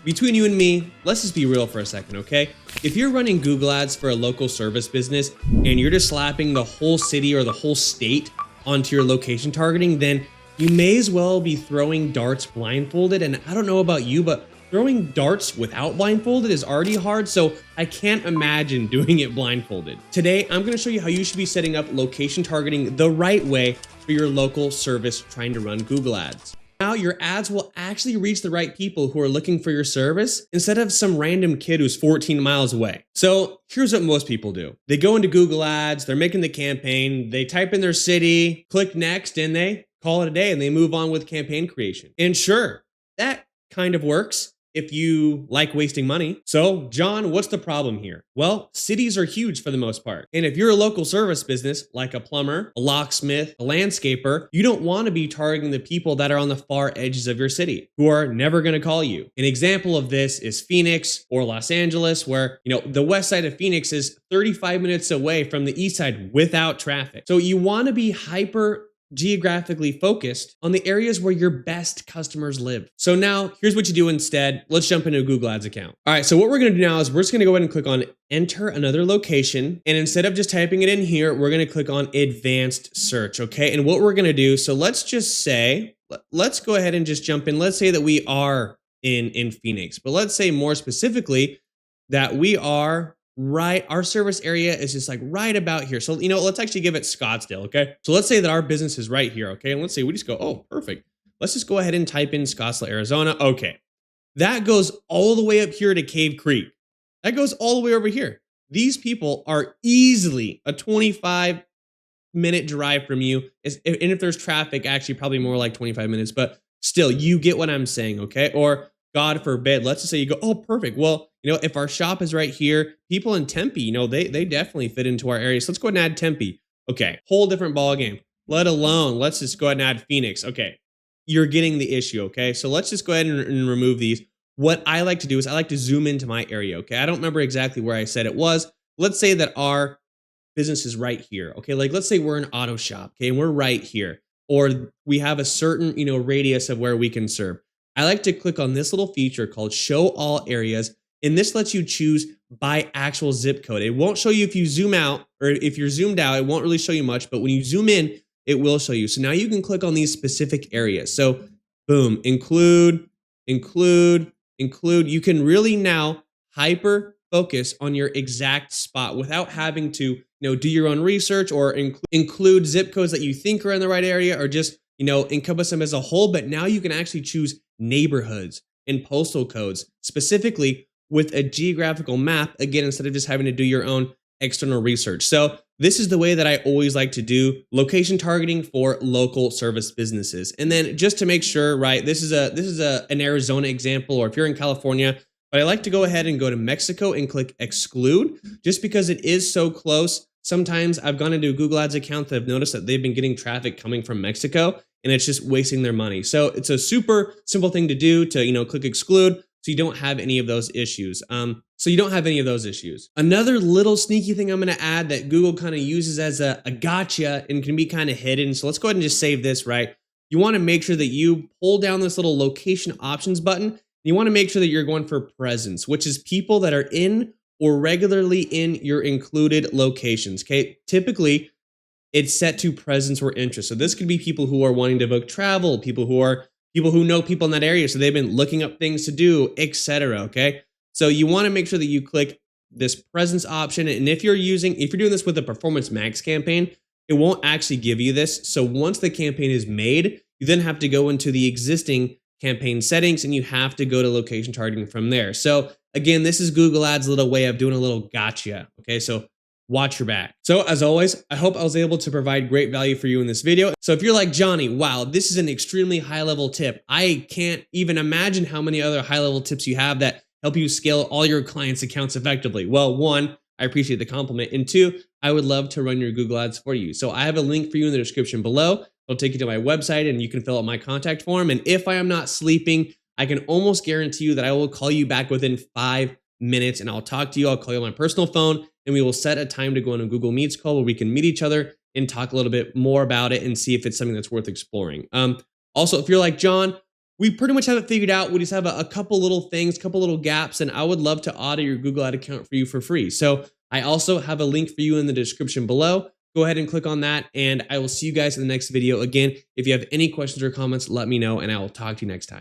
between you and me, let's just be real for a second, okay? If you're running Google ads for a local service business and you're just slapping the whole city or the whole state onto your location targeting, then you may as well be throwing darts blindfolded. And I don't know about you, but throwing darts without blindfolded is already hard, so I can't imagine doing it blindfolded. Today, I'm gonna show you how you should be setting up location targeting the right way for your local service trying to run Google ads. Now your ads will actually reach the right people who are looking for your service instead of some random kid who's 14 miles away. So here's what most people do. They go into Google ads, they're making the campaign, they type in their city, click next, and they call it a day and they move on with campaign creation. And sure, that kind of works if you like wasting money. So John, what's the problem here? Well, cities are huge for the most part. And if you're a local service business, like a plumber, a locksmith, a landscaper, you don't want to be targeting the people that are on the far edges of your city, who are never going to call you. An example of this is Phoenix or Los Angeles, where, the west side of Phoenix is 35 minutes away from the east side without traffic. So you want to be hyper geographically focused on the areas where your best customers live. So now here's what you do instead. Let's jump into a Google Ads account. All right, so what we're gonna do now is we're just gonna go ahead and click on enter another location. And instead of just typing it in here, we're gonna click on advanced search, okay? And what we're gonna do, so let's just say, let's go ahead and just jump in. Let's say that we are in Phoenix, but let's say more specifically that we are our service area is just like right about here. So, let's actually give it Scottsdale, okay? So let's say that our business is right here, okay? And let's say we just go, oh, perfect. Let's just go ahead and type in Scottsdale, Arizona. Okay. That goes all the way up here to Cave Creek. That goes all the way over here. These people are easily a 25-minute drive from you. And if there's traffic, actually probably more like 25 minutes, but still, you get what I'm saying, okay? Or God forbid, let's just say you go, oh, perfect. Well, if our shop is right here, people in Tempe, they definitely fit into our area. So let's go ahead and add Tempe. Okay, whole different ball game. Let alone, let's just go ahead and add Phoenix. Okay, you're getting the issue, okay? So let's just go ahead and remove these. What I like to do is I like to zoom into my area, okay? I don't remember exactly where I said it was. Let's say that our business is right here, okay? Like, let's say we're an auto shop, okay? And we're right here. Or we have a certain, radius of where we can serve. I like to click on this little feature called Show All Areas, and this lets you choose by actual zip code. It won't show you if you zoom out, or if you're zoomed out, it won't really show you much, but when you zoom in, it will show you. So now you can click on these specific areas. So boom, include. You can really now hyper focus on your exact spot without having to, do your own research or include zip codes that you think are in the right area, or just encompass them as a whole. But now you can actually choose neighborhoods and postal codes specifically with a geographical map, again, instead of just having to do your own external research. So this is the way that I always like to do location targeting for local service businesses. And then just to make sure, right, this is an Arizona example, or if you're in California, but I like to go ahead and go to Mexico and click exclude, just because it is so close. Sometimes I've gone into a Google Ads account that I've noticed that they've been getting traffic coming from Mexico, and it's just wasting their money. So it's a super simple thing to do to, click exclude, so you don't have any of those issues. Another little sneaky thing I'm going to add that Google kind of uses as a gotcha and can be kind of hidden. So let's go ahead and just save this, right? You want to make sure that you pull down this little location options button. You want to make sure that you're going for presence, which is people that are in or regularly in your included locations. Okay, typically it's set to presence or interest. So this could be people who are wanting to book travel, people who know people in that area, so they've been looking up things to do, etc. Okay, so you want to make sure that you click this presence option. And if you're doing this with a Performance Max campaign, it won't actually give you this. So once the campaign is made, you then have to go into the existing campaign settings and you have to go to location targeting from there. So again, this is Google Ads' little way of doing a little gotcha. Okay, so watch your back. So as always, I hope I was able to provide great value for you in this video. So if you're like, Johnny, wow, this is an extremely high level tip. I can't even imagine how many other high level tips you have that help you scale all your clients' accounts effectively. Well, one, I appreciate the compliment. And two, I would love to run your Google Ads for you. So I have a link for you in the description below. It'll take you to my website and you can fill out my contact form. And if I am not sleeping, I can almost guarantee you that I will call you back within 5 minutes and I'll talk to you. I'll call you on my personal phone and we will set a time to go on a Google Meets call where we can meet each other and talk a little bit more about it and see if it's something that's worth exploring. Also, if you're like, John, we pretty much have it figured out. We just have a couple little things, couple little gaps, and I would love to audit your Google Ad account for you for free. So I also have a link for you in the description below. Go ahead and click on that, and I will see you guys in the next video. Again, if you have any questions or comments, let me know, and I will talk to you next time.